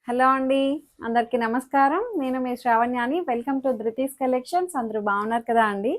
Hello అండి. అందరికీ నమస్కారం. నేను మీ శ్రావణ్యాని. Welcome to Dhruti's collections. అందరూ బాగున్నారు కదా అండి?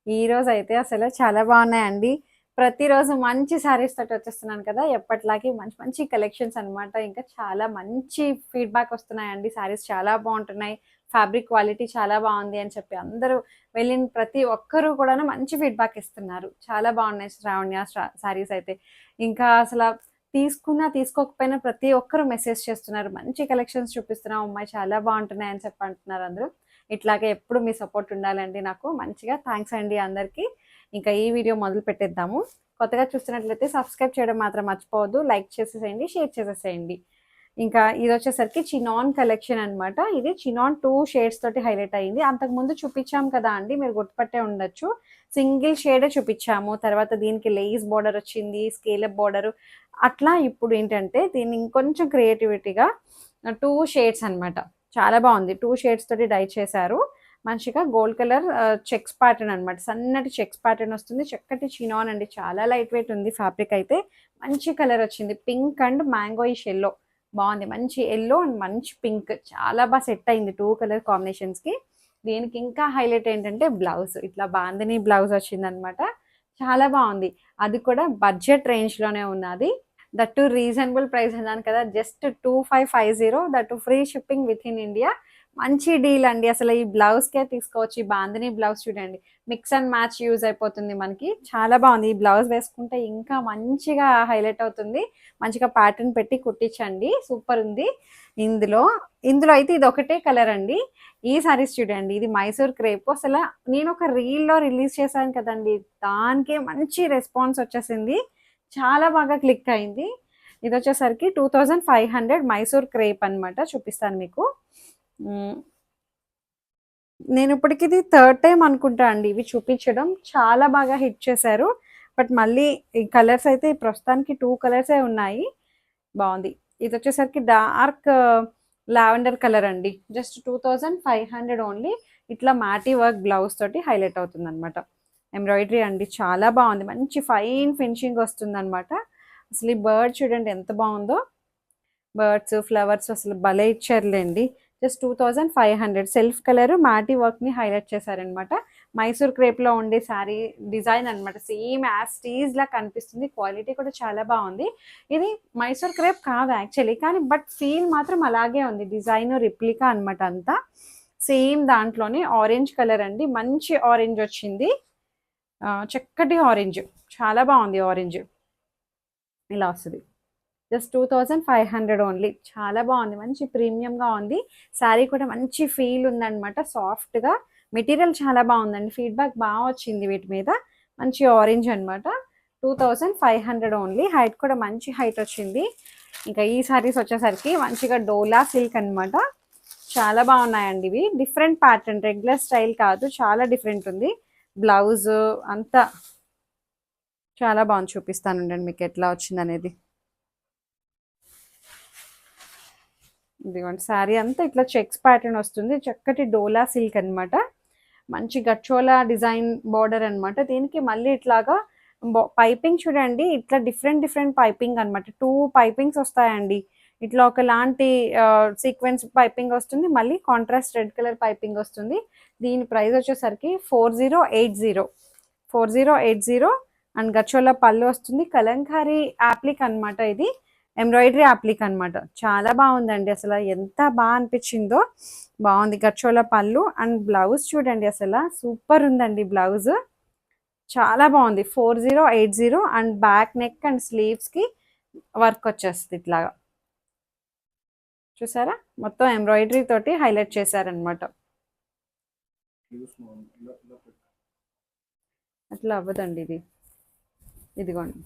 ఈరోజైతే అసలు చాలా బాగున్నాయండి. ప్రతిరోజు మంచి శారీస్ తోటి వచ్చేస్తున్నాను కదా! ఎప్పటిలాగే మంచి మంచి కలెక్షన్స్ అనమాట. ఇంకా చాలా మంచి ఫీడ్‌బ్యాక్ వస్తున్నాయండి. శారీస్ చాలా బాగుంటున్నాయి. ఫ్యాబ్రిక్ క్వాలిటీ చాలా బాగుంది అని చెప్పి అందరూ వెళ్ళిన ప్రతి ఒక్కరు కూడాను మంచి ఫీడ్‌బ్యాక్ ఇస్తున్నారు. చాలా బాగున్నాయి శ్రావణ్య శారీస్ అయితే. ఇంకా అసల తీసుకున్నా, తీసుకోకపోయినా ప్రతి ఒక్కరు మెసేజ్ చేస్తున్నారు. మంచి కలెక్షన్స్ చూపిస్తున్నావు అమ్మాయి, చాలా బాగుంటున్నాయి అని చెప్పి అంటున్నారు అందరూ. ఇట్లాగే ఎప్పుడు మీ సపోర్ట్ ఉండాలండి నాకు. మంచిగా థ్యాంక్స్ అండి అందరికీ. ఇంకా ఈ వీడియో మొదలు పెట్టేద్దాము. కొత్తగా చూస్తున్నట్లయితే సబ్స్క్రైబ్ చేయడం మాత్రం మర్చిపోవద్దు. లైక్ చేసేసేయండి, షేర్ చేసేసేయండి. ఇంకా ఇది వచ్చేసరికి చినాన్ కలెక్షన్ అనమాట. ఇది చినాన్ 2 షేడ్స్ తోటి హైలైట్ అయింది. అంతకుముందు చూపించాం కదా అండి, మీరు గుర్తుపట్టే ఉండొచ్చు. సింగిల్ షేడే చూపించాము. తర్వాత దీనికి లేస్ బార్డర్ వచ్చింది, స్కేలప్ బార్డర్. అట్లా ఇప్పుడు ఏంటంటే దీన్ని ఇంకొంచెం క్రియేటివిటీగా 2 షేడ్స్ అనమాట. చాలా బాగుంది. 2 షేడ్స్ తోటి డై చేశారు. మంచిగా గోల్డ్ కలర్ చెక్స్ ప్యాటర్న్ అనమాట. సన్నటి చెక్స్ ప్యాటర్న్ వస్తుంది. చక్కటి చినాన్ అండి. చాలా లైట్ వెయిట్ ఉంది ఫ్యాబ్రిక్ అయితే. మంచి కలర్ వచ్చింది. పింక్ అండ్ మ్యాంగోయిష్ ఎల్లో బాగుంది. మంచి ఎల్లో అండ్ మంచి పింక్ చాలా బాగా సెట్ అయింది 2 కలర్ కాంబినేషన్స్కి. దీనికి ఇంకా హైలైట్ ఏంటంటే బ్లౌజ్ ఇట్లా బాందిని బ్లౌజ్ వచ్చిందనమాట. చాలా బాగుంది. అది కూడా బడ్జెట్ రేంజ్లోనే ఉన్నది. దట్టు రీజనబుల్ ప్రైస్ అన్నాను కదా, just 2550, that free shipping with in India. మంచి డీల్ అండి. అసలు ఈ బ్లౌజ్కే తీసుకోవచ్చు. ఈ బాందిని బ్లౌజ్ చూడండి, మిక్స్ అండ్ మ్యాచ్ యూజ్ అయిపోతుంది మనకి. చాలా బాగుంది. ఈ బ్లౌజ్ వేసుకుంటే ఇంకా మంచిగా హైలైట్ అవుతుంది. మంచిగా ప్యాటర్న్ పెట్టి కుట్టించండి, సూపర్ ఉంది. ఇందులో ఇందులో అయితే ఇది ఒకటే కలర్ అండి. ఈ సారీస్ చూడండి, ఇది మైసూర్ క్రేప్. అసలు నేను ఒక రీల్లో రిలీజ్ చేశాను కదండి, దానికే మంచి రెస్పాన్స్ వచ్చేసింది. చాలా బాగా క్లిక్ అయింది. ఇది వచ్చేసరికి 2500 మైసూర్ క్రేప్ అనమాట. చూపిస్తాను మీకు. నేను ఇప్పటికి ఇది థర్డ్ టైం అనుకుంటా అండి ఇవి చూపించడం. చాలా బాగా హిట్ చేశారు. బట్ మళ్ళీ ఈ కలర్స్ అయితే ప్రస్తుతానికి 2 కలర్సే ఉన్నాయి. బాగుంది. ఇది వచ్చేసరికి డార్క్ లావెండర్ కలర్ అండి. Just 2500 only. ఇట్లా మాటీ వర్క్ బ్లౌజ్ తోటి హైలైట్ అవుతుంది అనమాట. ఎంబ్రాయిడరీ అండి, చాలా బాగుంది. మంచి ఫైన్ ఫినిషింగ్ వస్తుంది అనమాట. అసలు ఈ బర్డ్ చూడండి ఎంత బాగుందో. బర్డ్స్, ఫ్లవర్స్ అసలు భలే ఇచ్చారులేండి. జస్ట్ 2500. సెల్ఫ్ కలర్ మాటీ వర్క్ని హైలైట్ చేశారనమాట. మైసూర్ క్రేప్లో ఉండే శారీ డిజైన్ అనమాట. సేమ్ యాజ్ టీజ్ లా కనిపిస్తుంది. క్వాలిటీ కూడా చాలా బాగుంది. ఇది మైసూర్ క్రేప్ కాదు యాక్చువల్లీ, కానీ బట్ ఫీల్ మాత్రం అలాగే ఉంది. డిజైన్ రిప్లికా అనమాట అంతా. సేమ్ దాంట్లోనే ఆరెంజ్ కలర్ అండి. మంచి ఆరెంజ్ వచ్చింది. చక్కటి ఆరెంజ్, చాలా బాగుంది. ఆరెంజ్ ఇలా వస్తుంది. Just 2500 only. చాలా బాగుంది. మంచి ప్రీమియంగా ఉంది. శారీ కూడా మంచి ఫీల్ ఉందన్నమాట. సాఫ్ట్గా మెటీరియల్ చాలా బాగుందండి. ఫీడ్బ్యాక్ బాగా వచ్చింది వీటి మీద. మంచి ఆరెంజ్ అనమాట. 2500 ఓన్లీ. హైట్ కూడా మంచి హైట్ వచ్చింది. ఇంకా ఈ శారీస్ వచ్చేసరికి మంచిగా డోలా సిల్క్ అనమాట. చాలా బాగున్నాయండి ఇవి. డిఫరెంట్ ప్యాటర్న్, రెగ్యులర్ స్టైల్ కాదు, చాలా డిఫరెంట్ ఉంది. బ్లౌజ్ అంతా చాలా బాగుంది. చూపిస్తానండి మీకు ఎట్లా వచ్చింది అనేది. ఇదిగోండి, శారీ అంతా ఇట్లా చెక్స్ ప్యాటర్న్ వస్తుంది. చక్కటి డోలా సిల్క్ అనమాట. మంచి గచ్చోలా డిజైన్ బార్డర్ అనమాట. దీనికి మళ్ళీ ఇట్లాగా పైపింగ్ చూడండి, ఇట్లా డిఫరెంట్ డిఫరెంట్ పైపింగ్ అనమాట. 2 పైపింగ్స్ వస్తాయండి. ఇట్లా ఒకలాంటి సీక్వెన్స్ పైపింగ్ వస్తుంది, మళ్ళీ కాంట్రాస్ట్ రెడ్ కలర్ పైపింగ్ వస్తుంది. దీని ప్రైస్ వచ్చేసరికి 4080. 4080 అండ్ గచ్చోలా పళ్ళు వస్తుంది. కలంకారీ యాప్లిక్ అనమాట ఇది. ఎంబ్రాయిడరీ అప్లిక్ అనమాట. చాలా బాగుందండి. అసలు ఎంత బాగా అనిపించిందో. బాగుంది. గచ్చోలా పళ్ళు అండ్ బ్లౌజ్ చూడండి, అసలు సూపర్ ఉందండి బ్లౌజ్. చాలా బాగుంది. 4080 అండ్ బ్యాక్ నెక్ అండ్ స్లీవ్స్కి వర్క్ వచ్చేస్తుంది ఇట్లాగా. చూసారా, మొత్తం ఎంబ్రాయిడరీ తోటి హైలైట్ చేశారనమాట. అట్లా అవ్వదండి ఇది. ఇదిగోండి,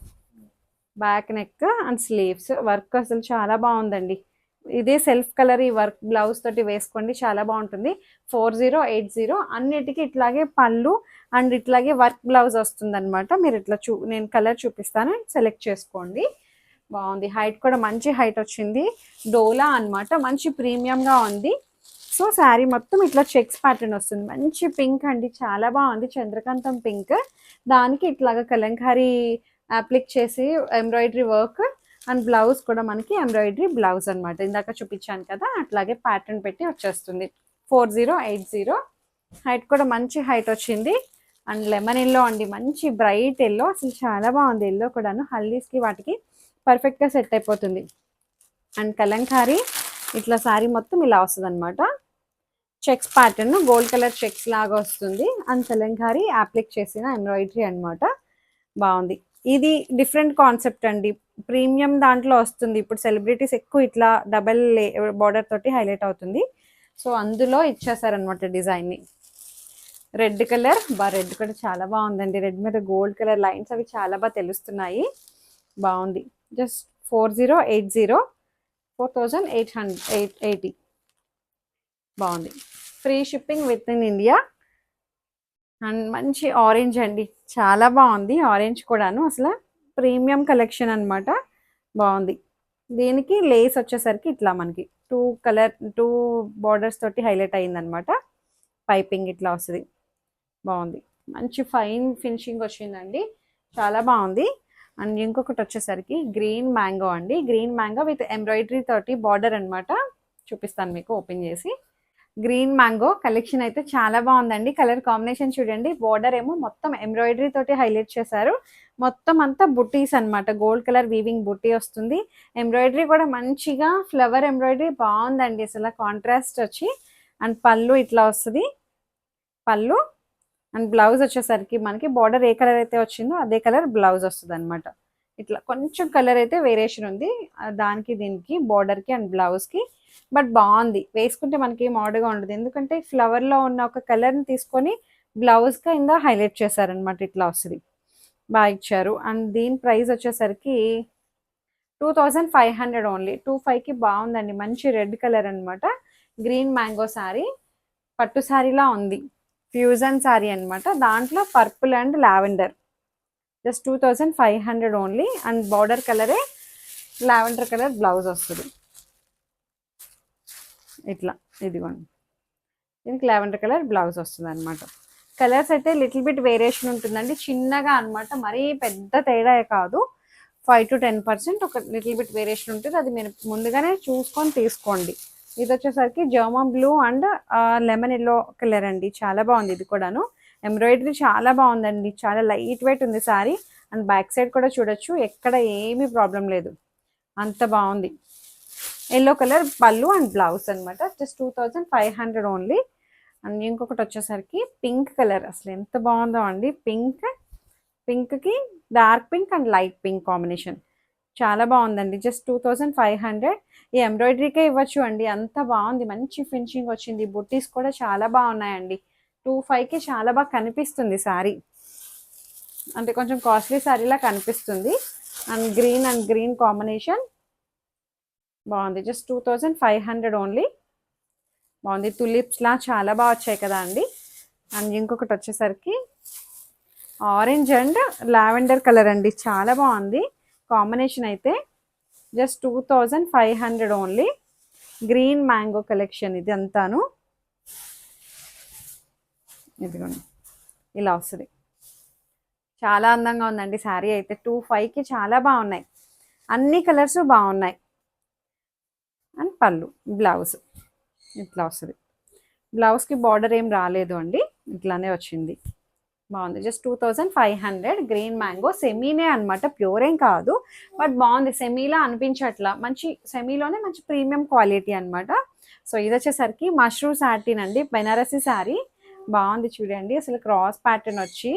back neck and sleeves work అసలు చాలా బాగుందండి. ఇదే సెల్ఫ్ కలర్ ఈ వర్క్ బ్లౌజ్ తోటి వేసుకోండి, చాలా బాగుంటుంది. 4080. అన్నిటికీ ఇట్లాగే పళ్ళు అండ్ ఇట్లాగే వర్క్ బ్లౌజ్ వస్తుంది అనమాట. మీరు ఇట్లా నేను కలర్ చూపిస్తాను, సెలెక్ట్ చేసుకోండి. బాగుంది. హైట్ కూడా మంచి హైట్ వచ్చింది. డోలా అనమాట. మంచి ప్రీమియంగా ఉంది. సో శారీ మొత్తం ఇట్లా చెక్స్ ప్యాటర్న్ వస్తుంది. మంచి పింక్ అండి, చాలా బాగుంది. చంద్రకాంతం పింక్. దానికి ఇట్లాగా కలంకారీ అప్లిక్ చేసి ఎంబ్రాయిడరీ వర్క్ అండ్ బ్లౌజ్ కూడా మనకి ఎంబ్రాయిడరీ బ్లౌజ్ అనమాట. ఇందాక చూపించాను కదా అట్లాగే ప్యాటర్న్ పెట్టి వచ్చేస్తుంది. 4080. హైట్ కూడా మంచి హైట్ వచ్చింది. అండ్ లెమన్ ఎల్లో అండి, మంచి బ్రైట్ ఎల్లో, అసలు చాలా బాగుంది. ఎల్లో కూడాను హల్దీస్కి వాటికి పర్ఫెక్ట్గా సెట్ అయిపోతుంది. అండ్ కలంకారీ ఇట్లా శారీ మొత్తం ఇలా వస్తుంది అనమాట. Checks pattern, gold colour checks లాగా వస్తుంది. అండ్ కలంకారీ అప్లిక్ చేసిన ఎంబ్రాయిడరీ అనమాట. బాగుంది. ఇది డిఫరెంట్ కాన్సెప్ట్ అండి, ప్రీమియం దాంట్లో వస్తుంది. ఇప్పుడు సెలబ్రిటీస్ ఎక్కువ ఇట్లా డబల్ బార్డర్ తోటి హైలైట్ అవుతుంది. సో అందులో ఇచ్చేసారనమాట డిజైన్ని. రెడ్ కలర్, రెడ్ కూడా చాలా బాగుందండి. రెడ్ మీద గోల్డ్ కలర్ లైన్స్ అవి చాలా బాగా తెలుస్తున్నాయి. బాగుంది. జస్ట్ 4080, 4880. బాగుంది. Free shipping with in India. And మంచి ఆరెంజ్ అండి, చాలా బాగుంది. ఆరెంజ్ కూడాను అసలు ప్రీమియం కలెక్షన్ అనమాట. బాగుంది. దీనికి లేస్ వచ్చేసరికి ఇట్లా మనకి టూ బార్డర్స్ తోటి హైలైట్ అయిందనమాట. పైపింగ్ ఇట్లా వస్తుంది. బాగుంది. మంచి ఫైన్ ఫినిషింగ్ వచ్చిందండి, చాలా బాగుంది. అండ్ ఇంకొకటి వచ్చేసరికి గ్రీన్ మ్యాంగో అండి. గ్రీన్ మ్యాంగో విత్ ఎంబ్రాయిడరీ తోటి బార్డర్ అనమాట. చూపిస్తాను మీకు ఓపెన్ చేసి. గ్రీన్ మ్యాంగో కలెక్షన్ అయితే చాలా బాగుందండి. కలర్ కాంబినేషన్ చూడండి. బార్డర్ ఏమో మొత్తం ఎంబ్రాయిడరీ తోటి హైలైట్ చేశారు. మొత్తం అంతా బుట్టీస్ అనమాట. గోల్డ్ కలర్ వీవింగ్ బుట్టీ వస్తుంది. ఎంబ్రాయిడరీ కూడా మంచిగా ఫ్లవర్ ఎంబ్రాయిడరీ బాగుందండి అసలు, కాంట్రాస్ట్ వచ్చి. అండ్ పళ్ళు ఇట్లా వస్తుంది. పళ్ళు అండ్ బ్లౌజ్ వచ్చేసరికి మనకి బార్డర్ ఏ కలర్ అయితే వచ్చిందో అదే కలర్ బ్లౌజ్ వస్తుంది అనమాట. ఇట్లా కొంచెం కలర్ అయితే వేరియేషన్ ఉంది దానికి దీనికి, బార్డర్కి అండ్ బ్లౌజ్కి. బట్ బాగుంది, వేసుకుంటే మనకి మోడర్గా ఉండదు. ఎందుకంటే ఫ్లవర్లో ఉన్న ఒక కలర్ని తీసుకొని బ్లౌజ్ కింద హైలైట్ చేశారనమాట. ఇట్లా వస్తుంది, బాగా ఇచ్చారు. అండ్ దీని ప్రైస్ వచ్చేసరికి 2500 ఓన్లీ. 25కి బాగుందండి. మంచి రెడ్ కలర్ అనమాట. గ్రీన్ మ్యాంగో శారీ, పట్టు శారీలా ఉంది. ఫ్యూజన్ శారీ అనమాట. దాంట్లో purple and lavender. Just 2500 only. And border కలరే లావెండర్ కలర్ బ్లౌజ్ వస్తుంది. ఇట్లా ఇదిగోండి, దీనికి లావెండర్ కలర్ బ్లౌజ్ వస్తుంది అనమాట. కలర్స్ అయితే లిటిల్ బిట్ వేరియేషన్ ఉంటుందండి, చిన్నగా అనమాట. మరీ పెద్ద తేడా కాదు. 5 to 10% ఒక లిటిల్ బిట్ వేరియేషన్ ఉంటుంది. అది మీరు ముందుగానే చూసుకొని తీసుకోండి. ఇది వచ్చేసరికి జర్మా blue and lemon yellow colour అండి, చాలా బాగుంది. ఇది కూడాను ఎంబ్రాయిడరీ చాలా బాగుందండి, చాలా లైట్ వెయిట్ ఉంది శారీ. అండ్ బ్యాక్ సైడ్ కూడా చూడొచ్చు, ఎక్కడ ఏమీ ప్రాబ్లం లేదు, అంత బాగుంది. ఎల్లో కలర్ పళ్ళు అండ్ బ్లౌజ్ అనమాట. Just 2500 only. అండ్ ఇంకొకటి వచ్చేసరికి పింక్ కలర్, అసలు ఎంత బాగుందో అండి. పింక్కి dark pink and light pink combination చాలా బాగుందండి. జస్ట్ 2500. ఈ ఎంబ్రాయిడరీకే ఇవ్వచ్చు అండి, అంత బాగుంది. మంచి ఫినిషింగ్ వచ్చింది. బుట్టీస్ కూడా చాలా బాగున్నాయండి. 25కి చాలా బాగా కనిపిస్తుంది శారీ, అంటే కొంచెం కాస్ట్లీ శారీలా కనిపిస్తుంది. అండ్ గ్రీన్ కాంబినేషన్ బాగుంది. Just 2500 only. బాగుంది. తులిప్స్లా చాలా బాగా వచ్చాయి కదా అండి. అండ్ ఇంకొకటి వచ్చేసరికి ఆరెంజ్ అండ్ లావెండర్ కలర్ అండి, చాలా బాగుంది కాంబినేషన్ అయితే. Just 2500 only. Green mango collection ఇది అంతాను. ఇదిగోండి ఇలా వస్తుంది, చాలా అందంగా ఉందండి శారీ అయితే. 25కి చాలా బాగున్నాయి, అన్ని కలర్స్ బాగున్నాయి. అండ్ పళ్ళు బ్లౌజ్ ఇట్లా వస్తుంది. బ్లౌజ్కి బార్డర్ ఏం రాలేదు అండి, ఇట్లానే వచ్చింది. బాగుంది. జస్ట్ 2500. గ్రీన్ మ్యాంగో సెమీనే అనమాట, ప్యూర్ ఏం కాదు, బట్ బాగుంది. సెమీలా అనిపించట్లా, మంచి సెమీలోనే మంచి ప్రీమియం క్వాలిటీ అనమాట. సో ఇది వచ్చేసరికి మష్రూమ్ సాటిన్ అండి, బెనారసీ శారీ. బాగుంది చూడండి, అసలు క్రాస్ ప్యాటర్న్ వచ్చి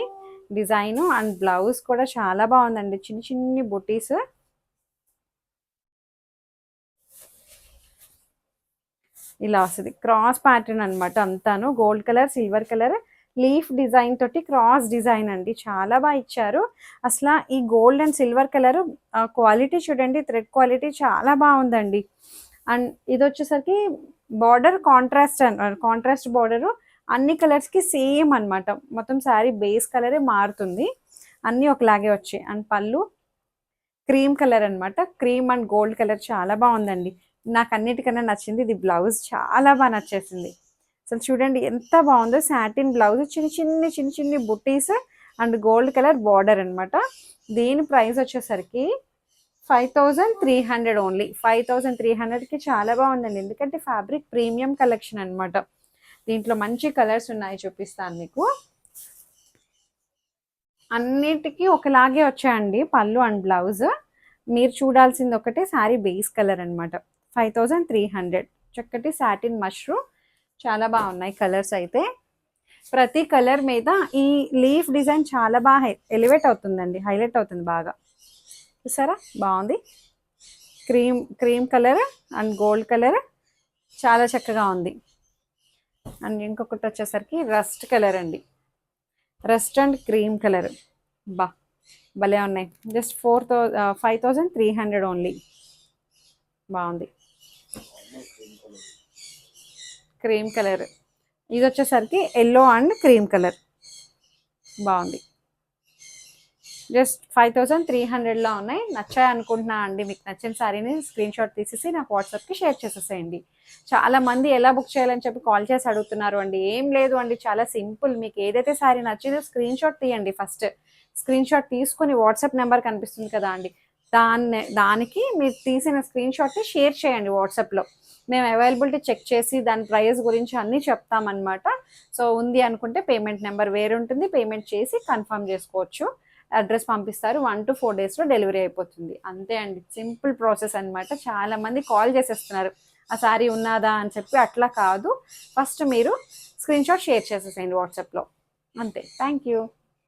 డిజైన్. అండ్ బ్లౌజ్ కూడా చాలా బాగుందండి, చిన్ని చిన్ని బుటీస్. ఇలా వస్తుంది క్రాస్ ప్యాటర్న్ అనమాట అంతాను. Gold colour, silver colour leaf design తోటి క్రాస్ డిజైన్ అండి, చాలా బాగా ఇచ్చారు. అసలు ఈ gold and silver colour quality చూడండి, థ్రెడ్ క్వాలిటీ చాలా బాగుందండి. అండ్ ఇది వచ్చేసరికి బార్డర్ కాంట్రాస్ట్ బార్డర్ అన్ని కలర్స్కి సేమ్ అనమాట. మొత్తం శారీ బేస్ కలరే మారుతుంది, అన్నీ ఒకలాగే వచ్చాయి. అండ్ పళ్ళు క్రీమ్ కలర్ అనమాట, క్రీమ్ అండ్ గోల్డ్ కలర్ చాలా బాగుందండి. నాకు అన్నిటికన్నా నచ్చింది ఇది బ్లౌజ్, చాలా బాగా నచ్చేసింది. అసలు చూడండి ఎంత బాగుందో. సాటిన్ బ్లౌజ్, చిన్ని చిన్ని బుట్టీస్ అండ్ గోల్డ్ కలర్ బార్డర్ అనమాట. దీని ప్రైస్ వచ్చేసరికి 5300 ఓన్లీ. 5300కి చాలా బాగుందండి, ఎందుకంటే ఫ్యాబ్రిక్ ప్రీమియం కలెక్షన్ అనమాట. దీంట్లో మంచి కలర్స్ ఉన్నాయి, చూపిస్తాను మీకు. అన్నిటికీ ఒకలాగే వచ్చాయండి పళ్ళు అండ్ బ్లౌజ్. మీరు చూడాల్సింది ఒకటే శారీ బేస్ కలర్ అనమాట. 5300 చక్కటి సాటిన్ మష్రూమ్. చాలా బాగున్నాయి కలర్స్ అయితే. ప్రతి కలర్ మీద ఈ లీఫ్ డిజైన్ చాలా బాగా ఎలివేట్ అవుతుందండి, హైలైట్ అవుతుంది బాగా. చూసారా, బాగుంది. Cream colour and gold colour చాలా చక్కగా ఉంది. అండ్ ఇంకొకటి వచ్చేసరికి రస్ట్ కలర్ అండి, రస్ట్ అండ్ క్రీమ్ కలర్. బా భలే ఉన్నాయి. Just 5300 only. బాగుంది. క్రీమ్ కలర్, ఇది వచ్చేసరికి ఎల్లో అండ్ క్రీమ్ కలర్. బాగుంది. జస్ట్ 5300లో ఉన్నాయి. నచ్చాయి అనుకుంటున్నా అండి. మీకు నచ్చిన శారీని స్క్రీన్ షాట్ తీసేసి నాకు వాట్సాప్కి షేర్ చేసేసేయండి. చాలా మంది ఎలా బుక్ చేయాలని చెప్పి కాల్ చేసి అడుగుతున్నారు అండి. ఏం లేదు అండి, చాలా సింపుల్. మీకు ఏదైతే శారీ నచ్చిందో స్క్రీన్ షాట్ తీయండి. ఫస్ట్ స్క్రీన్ షాట్ తీసుకుని వాట్సాప్ నెంబర్ కనిపిస్తుంది కదా అండి, దానికి మీరు తీసిన స్క్రీన్ షాట్ని షేర్ చేయండి వాట్సాప్లో. మేము అవైలబిలిటీ చెక్ చేసి దాని ప్రైస్ గురించి అన్నీ చెప్తామన్నమాట. సో ఉంది అనుకుంటే పేమెంట్ నెంబర్ వేరే ఉంటుంది, పేమెంట్ చేసి కన్ఫర్మ్ చేసుకోవచ్చు. అడ్రస్ పంపిస్తారు, 1 to 4 డేస్లో డెలివరీ అయిపోతుంది. అంతే అండి, సింపుల్ ప్రాసెస్ అనమాట. చాలా మంది కాల్ చేసేస్తున్నారు ఆ శారీ ఉన్నదా అని చెప్పి. అట్లా కాదు, ఫస్ట్ మీరు స్క్రీన్ షాట్ షేర్ చేసేసేయండి వాట్సాప్లో. అంతే. Thank you.